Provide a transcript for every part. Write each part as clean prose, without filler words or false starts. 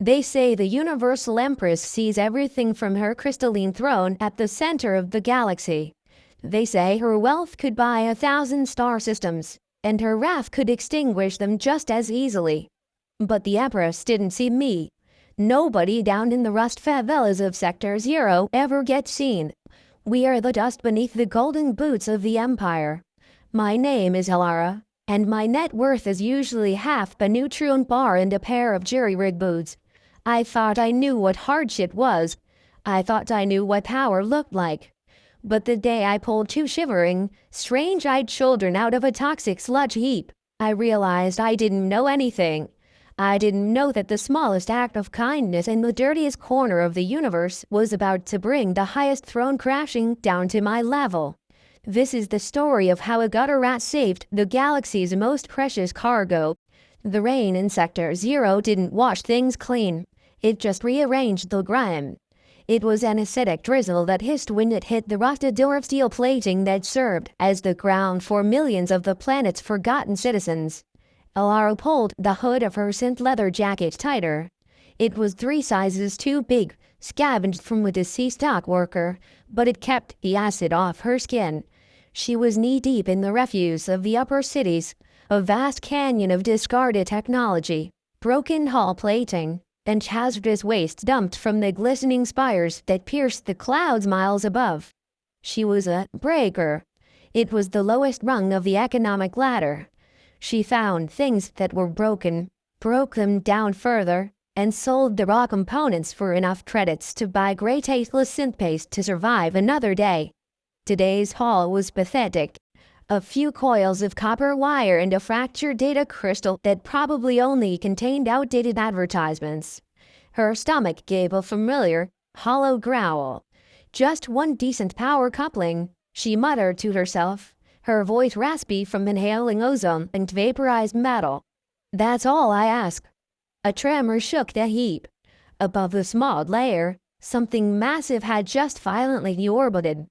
They say the Universal Empress sees everything from her crystalline throne at the center of the galaxy. They say her wealth could buy 1,000 star systems, and her wrath could extinguish them just as easily. But the Empress didn't see me. Nobody down in the rust favelas of Sector Zero ever gets seen. We are the dust beneath the golden boots of the Empire. My name is Elara, and my net worth is usually half a neutron bar and a pair of jury-rig boots. I thought I knew what hardship was. I thought I knew what power looked like. But the day I pulled two shivering, strange-eyed children out of a toxic sludge heap, I realized I didn't know anything. I didn't know that the smallest act of kindness in the dirtiest corner of the universe was about to bring the highest throne crashing down to my level. This is the story of how a gutter rat saved the galaxy's most precious cargo. The rain in Sector Zero didn't wash things clean. It just rearranged the grime. It was an acidic drizzle that hissed when it hit the rusted door of steel plating that served as the ground for millions of the planet's forgotten citizens. Elara pulled the hood of her synth leather jacket tighter. It was 3 sizes too big, scavenged from a deceased dock worker, but it kept the acid off her skin. She was knee-deep in the refuse of the upper cities, a vast canyon of discarded technology, broken hull plating, and hazardous waste dumped from the glistening spires that pierced the clouds miles above. She was a breaker. It was the lowest rung of the economic ladder. She found things that were broken, broke them down further, and sold the raw components for enough credits to buy gray tasteless synth paste to survive another day. Today's haul was pathetic. A few coils of copper wire and a fractured data crystal that probably only contained outdated advertisements. Her stomach gave a familiar, hollow growl. Just one decent power coupling, she muttered to herself, her voice raspy from inhaling ozone and vaporized metal. That's all I ask. A tremor shook the heap. Above the smog layer, something massive had just violently deorbited.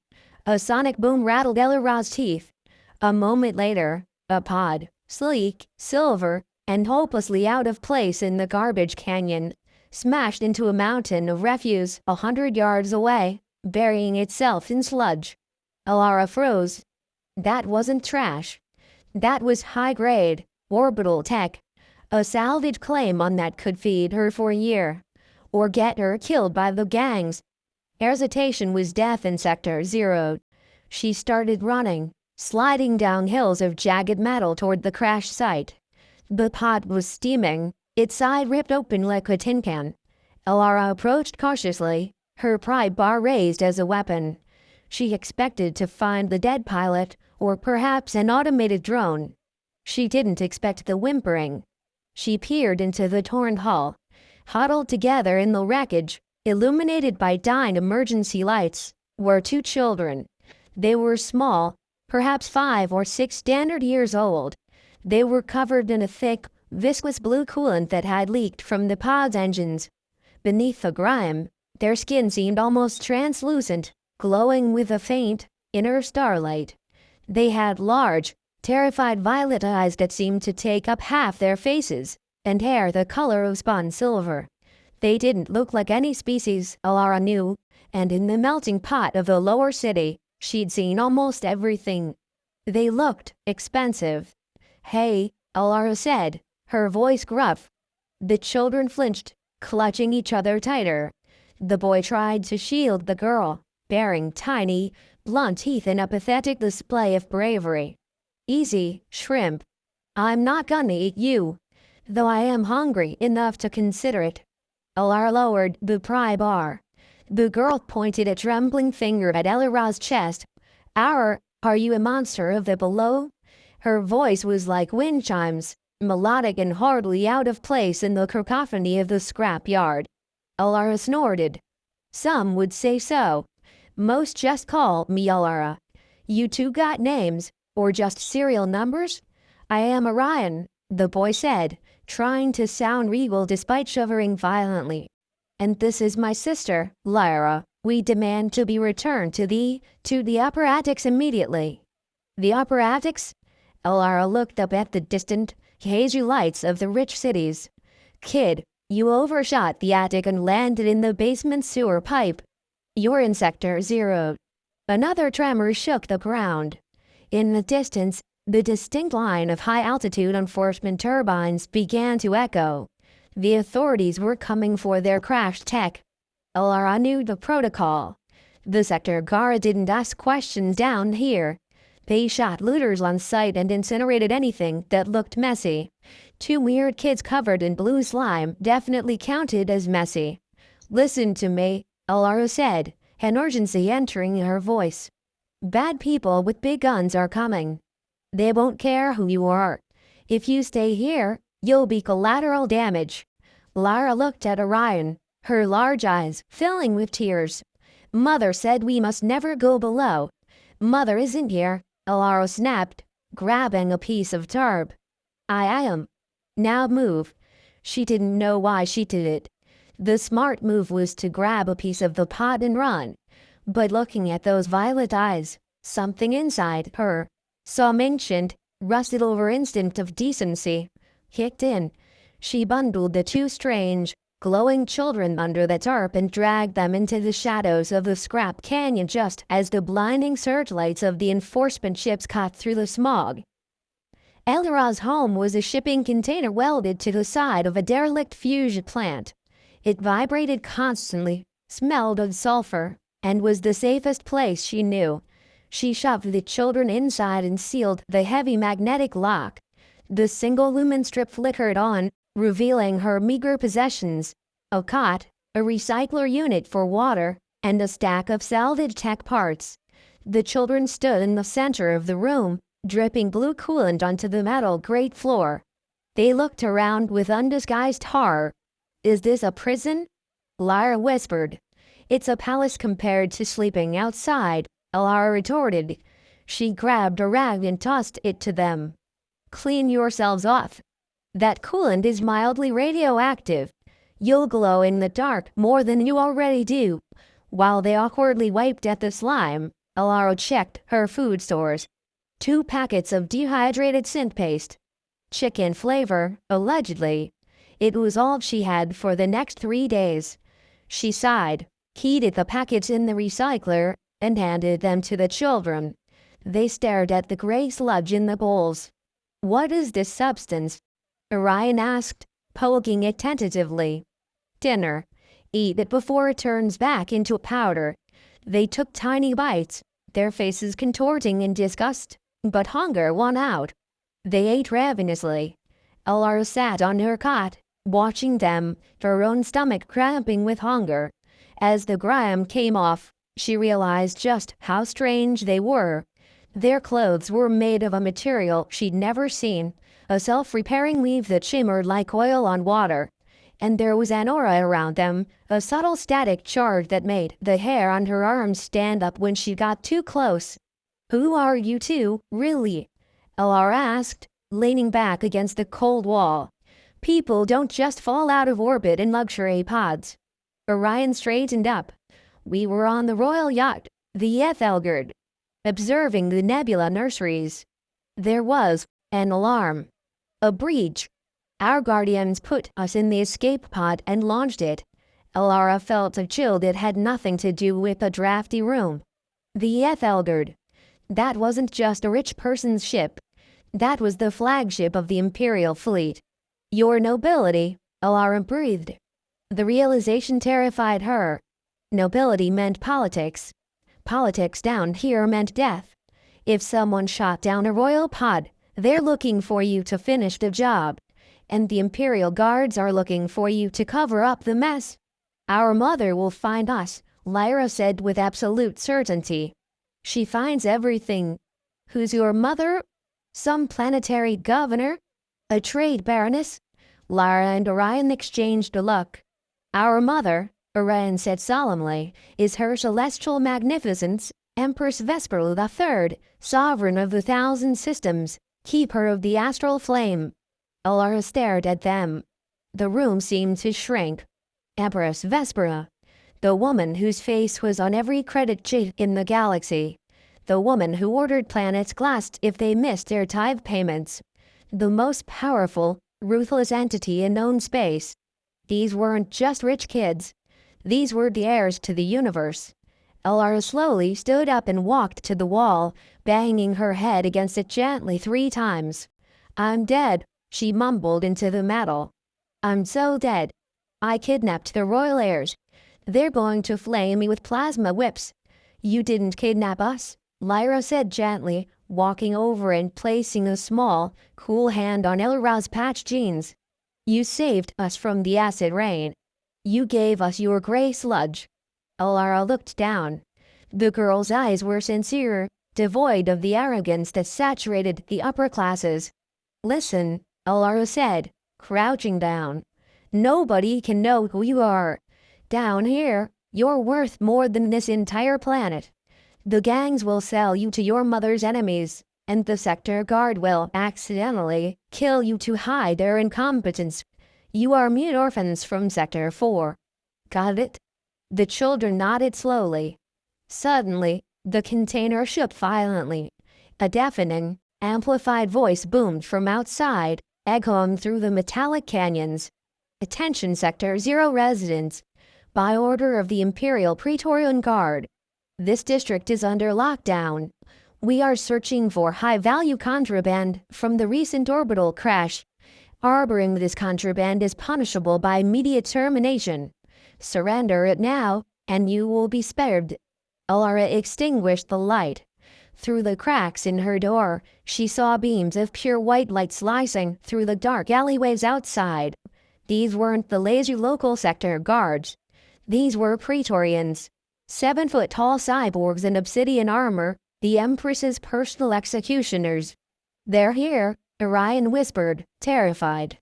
A sonic boom rattled Elara's teeth. A moment later, a pod, sleek, silver, and hopelessly out of place in the garbage canyon, smashed into a mountain of refuse 100 yards away, burying itself in sludge. Elara froze. That wasn't trash. That was high-grade, orbital tech. A salvage claim on that could feed her for a year, or get her killed by the gangs. Hesitation was death in Sector Zero. She started running, sliding down hills of jagged metal toward the crash site. The pod was steaming, its side ripped open like a tin can. Elara approached cautiously, her pry bar raised as a weapon. She expected to find the dead pilot, or perhaps an automated drone. She didn't expect the whimpering. She peered into the torn hull. Huddled together in the wreckage, illuminated by dying emergency lights, were 2 children. They were small, perhaps 5 or 6 standard years old. They were covered in a thick, viscous blue coolant that had leaked from the pod's engines. Beneath the grime, their skin seemed almost translucent, glowing with a faint, inner starlight. They had large, terrified violet eyes that seemed to take up half their faces, and hair the color of spun silver. They didn't look like any species Elara knew, and in the melting pot of the lower city, she'd seen almost everything. They looked expensive. "Hey," Elara said, her voice gruff. The children flinched, clutching each other tighter. The boy tried to shield the girl, baring tiny, blunt teeth in a pathetic display of bravery. "Easy, shrimp. I'm not gonna eat you, though I am hungry enough to consider it." Elara lowered the pry bar. The girl pointed a trembling finger at Elara's chest. Are you a monster of the below?" Her voice was like wind chimes, melodic and hardly out of place in the cacophony of the scrap yard. Elara snorted. "Some would say so. Most just call me Elara. You 2 got names, or just serial numbers?" "I am Orion," the boy said, trying to sound regal despite shivering violently. "And this is my sister, Lyra. We demand to be returned to the upper attics immediately." "The upper attics?" Elara looked up at the distant, hazy lights of the rich cities. "Kid, You overshot the attic and landed in the basement sewer pipe. You're in Sector 0. Another tremor shook the ground. In the distance, the distinct line of high-altitude enforcement turbines began to echo. The authorities were coming for their crashed tech. Elara knew the protocol. The sector guard didn't ask questions down here. They shot looters on sight and incinerated anything that looked messy. 2 weird kids covered in blue slime definitely counted as messy. Listen to me, Elara said, an urgency entering her voice. Bad people with big guns are coming. They won't care who you are. If you stay here, you'll be collateral damage. Lyra looked at Orion, her large eyes filling with tears. Mother said we must never go below. Mother isn't here, Elara snapped, grabbing a piece of tarp. I am. Now move. She didn't know why she did it. The smart move was to grab a piece of the pot and run. But looking at those violet eyes, something inside her, some ancient, rusted-over instinct of decency, kicked in. She bundled the 2 strange, glowing children under the tarp and dragged them into the shadows of the scrap canyon just as the blinding searchlights of the enforcement ships cut through the smog. Elara's home was a shipping container welded to the side of a derelict fusion plant. It vibrated constantly, smelled of sulfur, and was the safest place she knew. She shoved the children inside and sealed the heavy magnetic lock. The single lumen strip flickered on, revealing her meager possessions: a cot, a recycler unit for water, and a stack of salvage tech parts. The children stood in the center of the room, dripping blue coolant onto the metal grate floor. They looked around with undisguised horror. Is this a prison? Lyra whispered. It's a palace compared to sleeping outside, Elara retorted. She grabbed a rag and tossed it to them. Clean yourselves off. That coolant is mildly radioactive. You'll glow in the dark more than you already do. While they awkwardly wiped at the slime, Elara checked her food stores. 2 packets of dehydrated synth paste. Chicken flavor, allegedly. It was all she had for the next 3 days. She sighed, keyed the packets in the recycler, and handed them to the children. They stared at the gray sludge in the bowls. What is this substance? Orion asked, poking it tentatively. Dinner. Eat it before it turns back into a powder. They took tiny bites, their faces contorting in disgust, but hunger won out. They ate ravenously. Elara sat on her cot, watching them, her own stomach cramping with hunger. As the grime came off, she realized just how strange they were. Their clothes were made of a material she'd never seen, a self-repairing weave that shimmered like oil on water. And there was an aura around them, a subtle static charge that made the hair on her arms stand up when she got too close. Who are you two, really? Elara asked, leaning back against the cold wall. People don't just fall out of orbit in luxury pods. Orion straightened up. We were on the royal yacht, the Ethelgerd, observing the nebula nurseries. There was an alarm. A breach. Our guardians put us in the escape pod and launched it. Elara felt a chill that had nothing to do with the drafty room. The Ethelgerd. That wasn't just a rich person's ship. That was the flagship of the Imperial fleet. Your nobility, Elara breathed. The realization terrified her. Nobility meant politics. Politics down here meant death. If someone shot down a royal pod, they're looking for you to finish the job. And the Imperial Guards are looking for you to cover up the mess. Our mother will find us, Lyra said with absolute certainty. She finds everything. Who's your mother? Some planetary governor? A trade baroness? Lyra and Orion exchanged a look. Our mother, Orion said solemnly, is Her Celestial Magnificence, Empress Vespera III, Sovereign of the Thousand Systems, Keeper of the Astral Flame. Elara stared at them. The room seemed to shrink. Empress Vespera. The woman whose face was on every credit sheet in the galaxy. The woman who ordered planets glassed if they missed their tithe payments. The most powerful, ruthless entity in known space. These weren't just rich kids. These were the heirs to the universe. Elara slowly stood up and walked to the wall, banging her head against it gently 3 times. "I'm dead," she mumbled into the metal. "I'm so dead. I kidnapped the royal heirs. They're going to flame me with plasma whips." "You didn't kidnap us," Lyra said gently, walking over and placing a small, cool hand on Elara's patched jeans. "You saved us from the acid rain. You gave us your gray sludge." Elara looked down. The girl's eyes were sincere, devoid of the arrogance that saturated the upper classes. "Listen," Elara said, crouching down. "Nobody can know who you are. Down here, you're worth more than this entire planet. The gangs will sell you to your mother's enemies, and the sector guard will accidentally kill you to hide their incompetence. You are mute orphans from Sector 4. Got it?" The children nodded slowly. Suddenly, the container shook violently. A deafening, amplified voice boomed from outside, echoing through the metallic canyons. "Attention Sector 0 residents. By order of the Imperial Praetorian Guard, this district is under lockdown. We are searching for high-value contraband from the recent orbital crash. Harboring this contraband is punishable by immediate termination. Surrender it now, and you will be spared." Elara extinguished the light. Through the cracks in her door, she saw beams of pure white light slicing through the dark alleyways outside. These weren't the lazy local sector guards. These were Praetorians. 7-foot-tall cyborgs in obsidian armor, the Empress's personal executioners. "They're here," Orion whispered, terrified.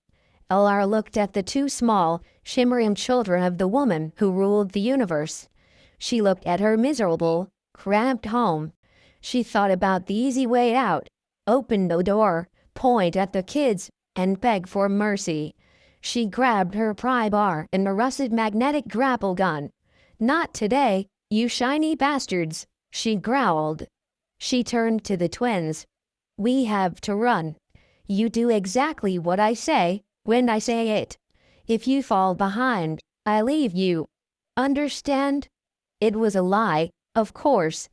Elara looked at the 2 small, shimmering children of the woman who ruled the universe. She looked at her miserable, cramped home. She thought about the easy way out: open the door, point at the kids, and beg for mercy. She grabbed her pry bar and a rusted magnetic grapple gun. "Not today, you shiny bastards," she growled. She turned to the twins. "We have to run. You do exactly what I say, when I say it. If you fall behind, I leave you. Understand?" It was a lie, of course.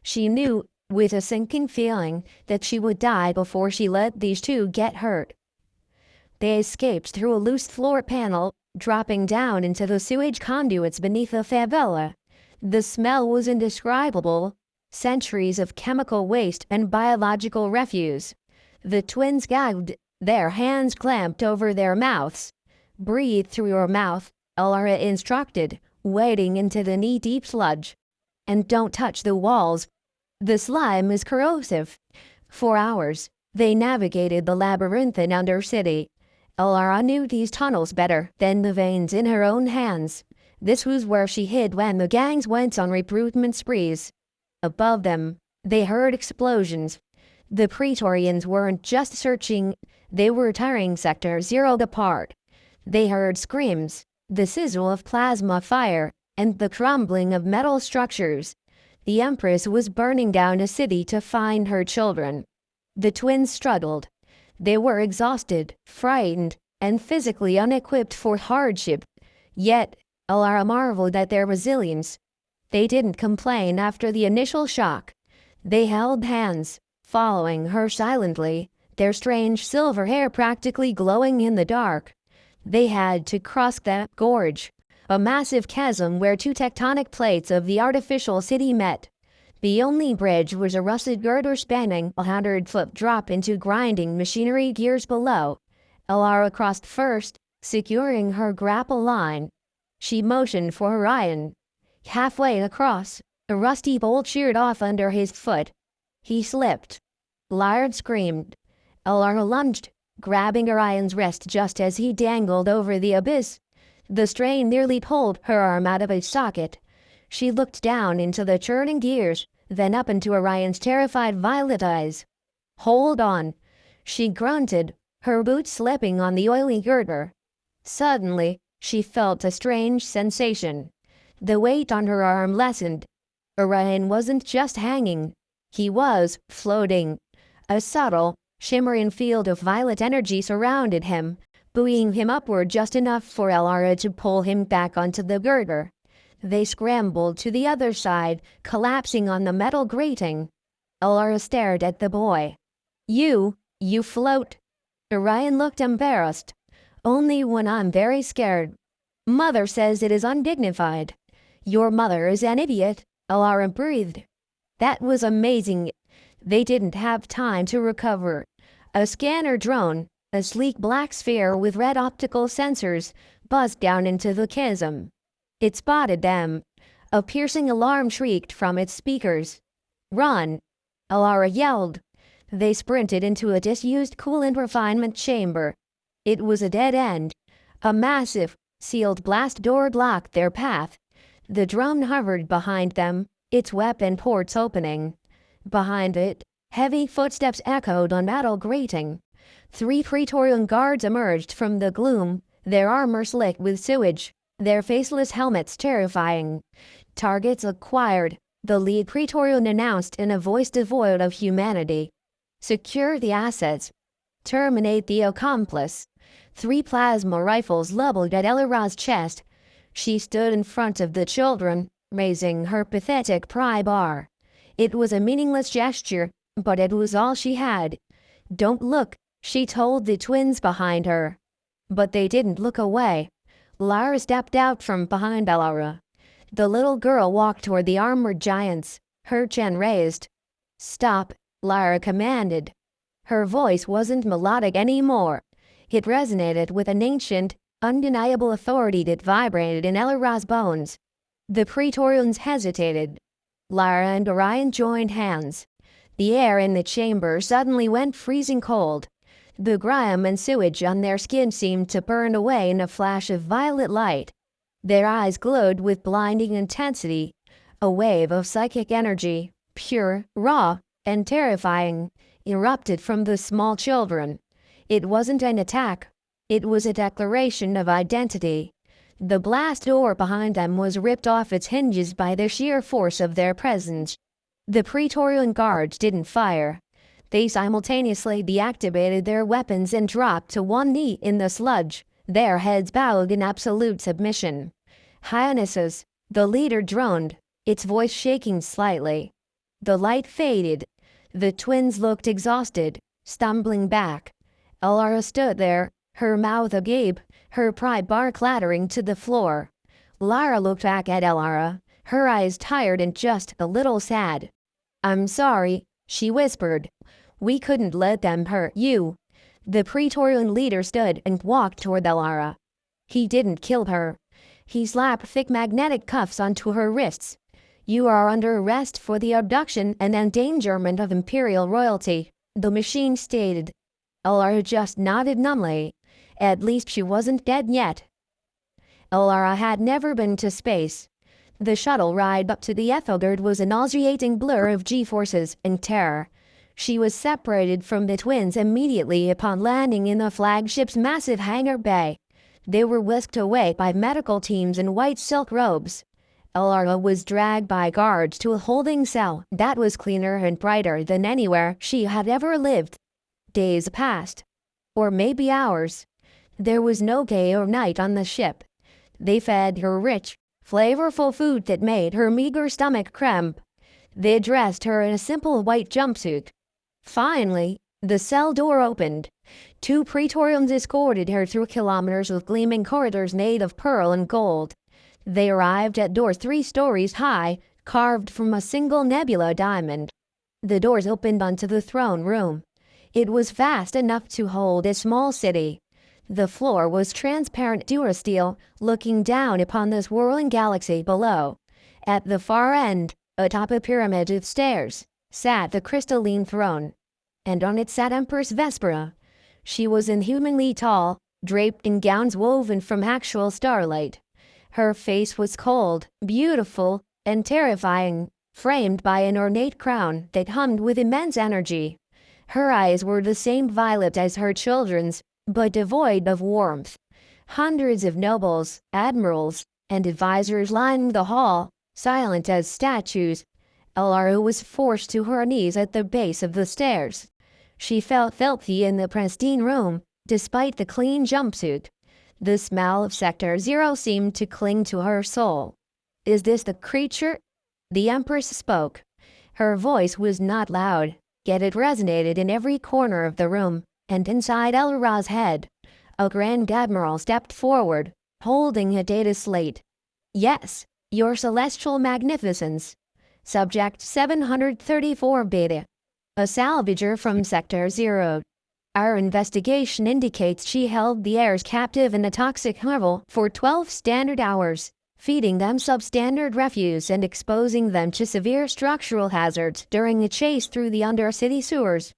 She knew, with a sinking feeling, that she would die before she let these 2 get hurt. They escaped through a loose floor panel, dropping down into the sewage conduits beneath the favela. The smell was indescribable. Centuries of chemical waste and biological refuse. The twins gagged, their hands clamped over their mouths. "Breathe through your mouth," Elara instructed, wading into the knee-deep sludge. "And don't touch the walls. The slime is corrosive." For hours, they navigated the labyrinthine undercity. Elara knew these tunnels better than the veins in her own hands. This was where she hid when the gangs went on recruitment sprees. Above them, they heard explosions. The Praetorians weren't just searching, they were tearing Sector 0 apart. They heard screams, the sizzle of plasma fire, and the crumbling of metal structures. The Empress was burning down a city to find her children. The twins struggled. They were exhausted, frightened, and physically unequipped for hardship. Yet, Elara marveled at their resilience. They didn't complain after the initial shock. They held hands, following her silently, their strange silver hair practically glowing in the dark. They had to cross that gorge, a massive chasm where 2 tectonic plates of the artificial city met. The only bridge was a rusted girder spanning a 100-foot drop into grinding machinery gears below. Elara crossed first, securing her grapple line. She motioned for Orion. Halfway across, a rusty bolt sheared off under his foot. He slipped. Lyra screamed. Elara lunged, grabbing Orion's wrist just as he dangled over the abyss. The strain nearly pulled her arm out of its socket. She looked down into the churning gears, then up into Orion's terrified violet eyes. "Hold on," she grunted, her boots slipping on the oily girder. Suddenly, she felt a strange sensation. The weight on her arm lessened. Orion wasn't just hanging. He was floating. A subtle, shimmering field of violet energy surrounded him, buoying him upward just enough for Elara to pull him back onto the girder. They scrambled to the other side, collapsing on the metal grating. Elara stared at the boy. You float." Orion looked embarrassed. "Only when I'm very scared. Mother says it is undignified." "Your mother is an idiot," Elara breathed. That was amazing. They didn't have time to recover. A scanner drone, a sleek black sphere with red optical sensors, buzzed down into the chasm. It spotted them. A piercing alarm shrieked from its speakers. "Run!" Elara yelled. They sprinted into a disused coolant refinement chamber. It was a dead end. A massive, sealed blast door blocked their path. The drone hovered behind them, its weapon ports opening. Behind it, heavy footsteps echoed on metal grating. 3 Praetorian guards emerged from the gloom, their armor slick with sewage, their faceless helmets terrifying. "Targets acquired," the lead Praetorian announced in a voice devoid of humanity. "Secure the assets. Terminate the accomplice." 3 plasma rifles leveled at Elara's chest. She stood in front of the children, raising her pathetic pry bar. It was a meaningless gesture, but it was all she had. "Don't look," she told the twins behind her. But they didn't look away. Lyra stepped out from behind Elara. The little girl walked toward the armored giants, her chin raised. "Stop," Lyra commanded. Her voice wasn't melodic anymore. It resonated with an ancient, undeniable authority that vibrated in Elara's bones. The Praetorians hesitated. Lyra and Orion joined hands. The air in the chamber suddenly went freezing cold. The grime and sewage on their skin seemed to burn away in a flash of violet light. Their eyes glowed with blinding intensity. A wave of psychic energy, pure, raw, and terrifying, erupted from the small children. It wasn't an attack. It was a declaration of identity. The blast door behind them was ripped off its hinges by the sheer force of their presence. The Praetorian guards didn't fire. They simultaneously deactivated their weapons and dropped to one knee in the sludge, their heads bowed in absolute submission. "Highnesses," the leader droned, its voice shaking slightly. The light faded. The twins looked exhausted, stumbling back. Elara stood there, her mouth agape, her pry bar clattering to the floor. Lyra looked back at Elara, her eyes tired and just a little sad. "I'm sorry," she whispered. "We couldn't let them hurt you." The Praetorian leader stood and walked toward Elara. He didn't kill her. He slapped thick magnetic cuffs onto her wrists. "You are under arrest for the abduction and endangerment of Imperial royalty," the machine stated. Elara just nodded numbly. At least she wasn't dead yet. Elara had never been to space. The shuttle ride up to the Ethelgard was a nauseating blur of G-forces and terror. She was separated from the twins immediately upon landing in the flagship's massive hangar bay. They were whisked away by medical teams in white silk robes. Elara was dragged by guards to a holding cell that was cleaner and brighter than anywhere she had ever lived. Days passed. Or maybe hours. There was no day or night on the ship. They fed her rich, flavorful food that made her meager stomach cramp. They dressed her in a simple white jumpsuit. Finally, the cell door opened. 2 Praetorians escorted her through kilometers of gleaming corridors made of pearl and gold. They arrived at doors 3 stories high, carved from a single nebula diamond. The doors opened onto the throne room. It was vast enough to hold a small city. The floor was transparent durasteel, looking down upon the swirling galaxy below. At the far end, atop a pyramid of stairs, sat the crystalline throne. And on it sat Empress Vespera. She was inhumanly tall, draped in gowns woven from actual starlight. Her face was cold, beautiful, and terrifying, framed by an ornate crown that hummed with immense energy. Her eyes were the same violet as her children's, but devoid of warmth. Hundreds of nobles, admirals, and advisors lined the hall, silent as statues. Elara was forced to her knees at the base of the stairs. She felt filthy in the pristine room, despite the clean jumpsuit. The smell of Sector Zero seemed to cling to her soul. "Is this the creature?" The Empress spoke. Her voice was not loud, yet it resonated in every corner of the room, and inside Elara's head. A Grand Admiral stepped forward, holding a data slate. "Yes, your celestial magnificence. Subject 734 Beta. A salvager from Sector Zero. Our investigation indicates she held the heirs captive in a toxic hovel for 12 standard hours, feeding them substandard refuse and exposing them to severe structural hazards during a chase through the undercity sewers."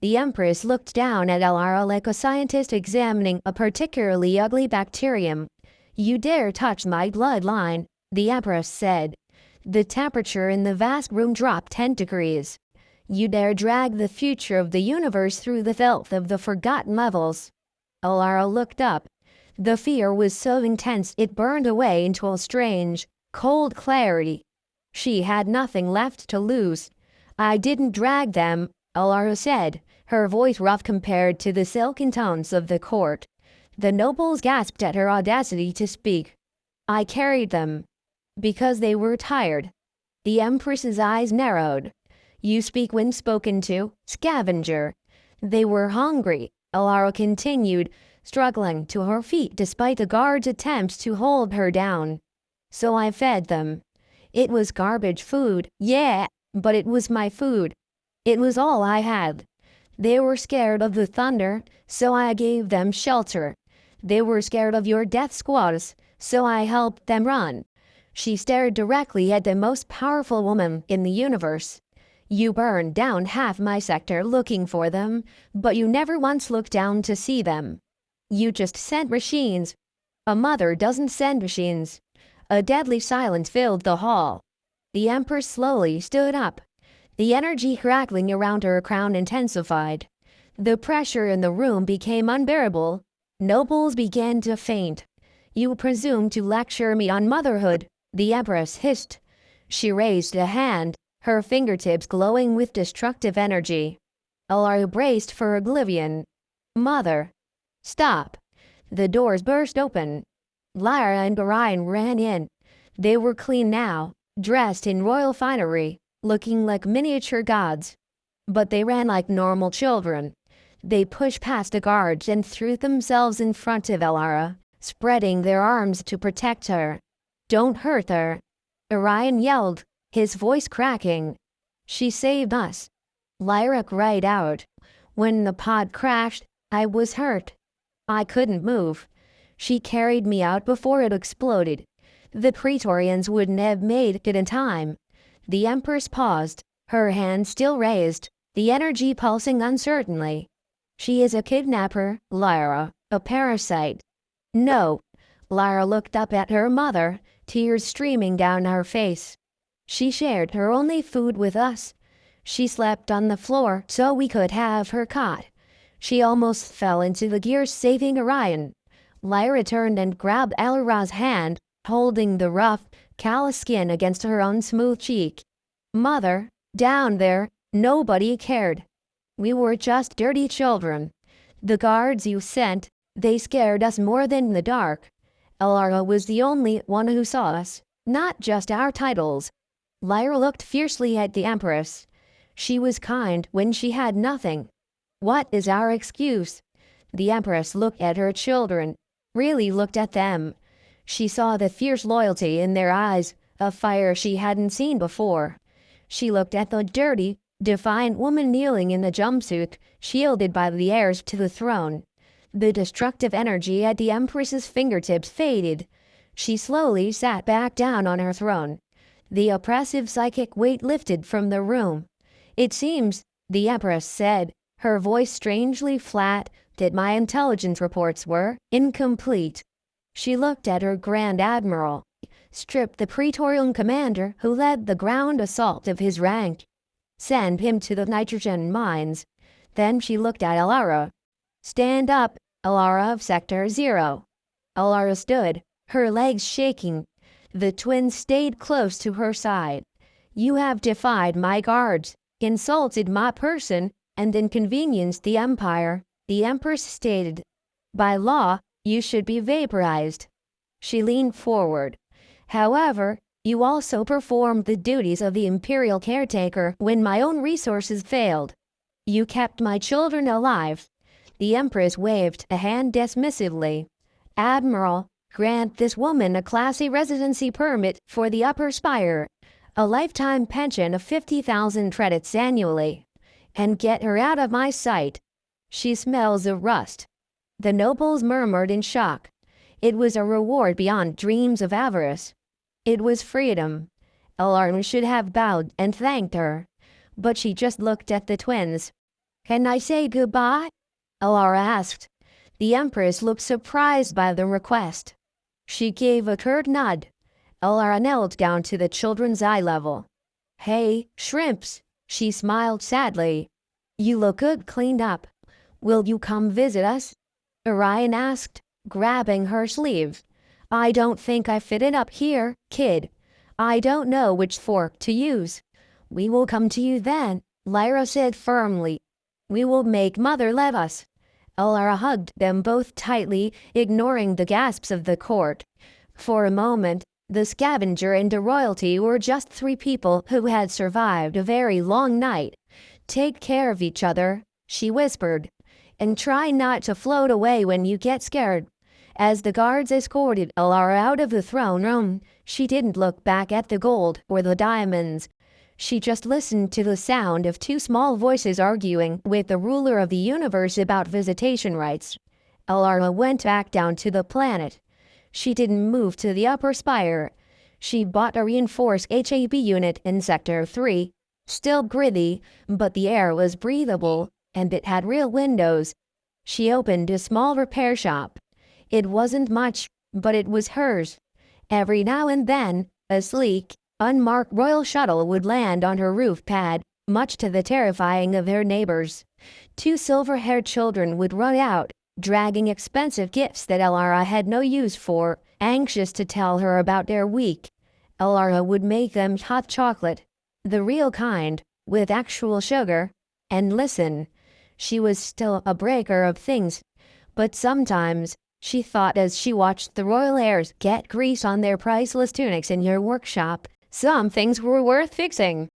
The Empress looked down at Elara like a scientist examining a particularly ugly bacterium. "You dare touch my bloodline," the Empress said. The temperature in the vast room dropped 10 degrees. "You dare drag the future of the universe through the filth of the forgotten levels." Elara looked up. The fear was so intense it burned away into a strange, cold clarity. She had nothing left to lose. "I didn't drag them," Elara said, her voice rough compared to the silken tones of the court. The nobles gasped at her audacity to speak. "I carried them. Because they were tired." The Empress's eyes narrowed. "You speak when spoken to, scavenger." "They were hungry," Elara continued, struggling to her feet despite the guard's attempts to hold her down. "So I fed them. It was garbage food, yeah, but it was my food. It was all I had. They were scared of the thunder, so I gave them shelter. They were scared of your death squads, so I helped them run." She stared directly at the most powerful woman in the universe. "You burned down half my sector looking for them, but you never once looked down to see them. You just sent machines." "A mother doesn't send machines." A deadly silence filled the hall. The Empress slowly stood up. The energy crackling around her crown intensified. The pressure in the room became unbearable. Nobles began to faint. "You presume to lecture me on motherhood," the Empress hissed. She raised a hand, her fingertips glowing with destructive energy. Elara braced for oblivion. "Mother." "Stop." The doors burst open. Lyra and Orion ran in. They were clean now, dressed in royal finery, looking like miniature gods. But they ran like normal children. They pushed past the guards and threw themselves in front of Elara, spreading their arms to protect her. "Don't hurt her," Orion yelled, his voice cracking. "She saved us." Lyra cried out. "When the pod crashed, I was hurt. I couldn't move. She carried me out before it exploded. The Praetorians wouldn't have made it in time." The Empress paused, her hand still raised, the energy pulsing uncertainly. "She is a kidnapper, Lyra, a parasite." "No." Lyra looked up at her mother, tears streaming down her face. "She shared her only food with us. She slept on the floor so we could have her cot. She almost fell into the gears saving Orion." Lyra turned and grabbed Elara's hand, holding the rough, callous skin against her own smooth cheek. "Mother, down there, nobody cared. We were just dirty children. The guards you sent, they scared us more than the dark. Elara was the only one who saw us, not just our titles." Lyra looked fiercely at the Empress. She was kind when she had nothing. "What is our excuse?" The Empress looked at her children, really looked at them. She saw the fierce loyalty in their eyes, a fire she hadn't seen before. She looked at the dirty, defiant woman kneeling in the jumpsuit, shielded by the heirs to the throne. The destructive energy at the Empress's fingertips faded. She slowly sat back down on her throne. The oppressive psychic weight lifted from the room. "It seems," the Empress said, her voice strangely flat, "that my intelligence reports were incomplete." She looked at her Grand Admiral. "Strip the Praetorian commander who led the ground assault of his rank. Send him to the nitrogen mines." Then she looked at Elara. "Stand up, Elara of Sector Zero." Elara stood, her legs shaking. The twins stayed close to her side. "You have defied my guards, insulted my person, and inconvenienced the Empire. the Empress stated. By law, you should be vaporized. She leaned forward. However, you also performed the duties of the Imperial caretaker when my own resources failed. You kept my children alive. The Empress waved a hand dismissively. Admiral, grant this woman a classy residency permit for the upper spire, a lifetime pension of 50,000 credits annually, and get her out of my sight. She smells of rust. The nobles murmured in shock. It was a reward beyond dreams of avarice. It was freedom. Elara should have bowed and thanked her, but she just looked at the twins. Can I say goodbye? Elara asked. The Empress looked surprised by the request. She gave a curt nod. Elara knelt down to the children's eye level. Hey, shrimps, she smiled sadly. You look good cleaned up. Will you come visit us? Orion asked, grabbing her sleeve. I don't think I fit it up here, kid. I don't know which fork to use. We will come to you then, Lyra said firmly. We will make Mother let us. Elara hugged them both tightly, ignoring the gasps of the court. For a moment, the scavenger and the royalty were just three people who had survived a very long night. Take care of each other, she whispered, and try not to float away when you get scared. As the guards escorted Elara out of the throne room, she didn't look back at the gold or the diamonds. She just listened to the sound of two small voices arguing with the ruler of the universe about visitation rights. Elara went back down to the planet. She didn't move to the upper spire. She bought a reinforced HAB unit in Sector 3. Still gritty, but the air was breathable, and it had real windows. She opened a small repair shop. It wasn't much, but it was hers. Every now and then, a sleek, unmarked royal shuttle would land on her roof pad, much to the terrifying of her neighbors. Two silver-haired children would run out, dragging expensive gifts that Elara had no use for, anxious to tell her about their week. Elara would make them hot chocolate, the real kind, with actual sugar, and listen. She was still a breaker of things, but sometimes, she thought as she watched the royal heirs get grease on their priceless tunics in her workshop, some things were worth fixing.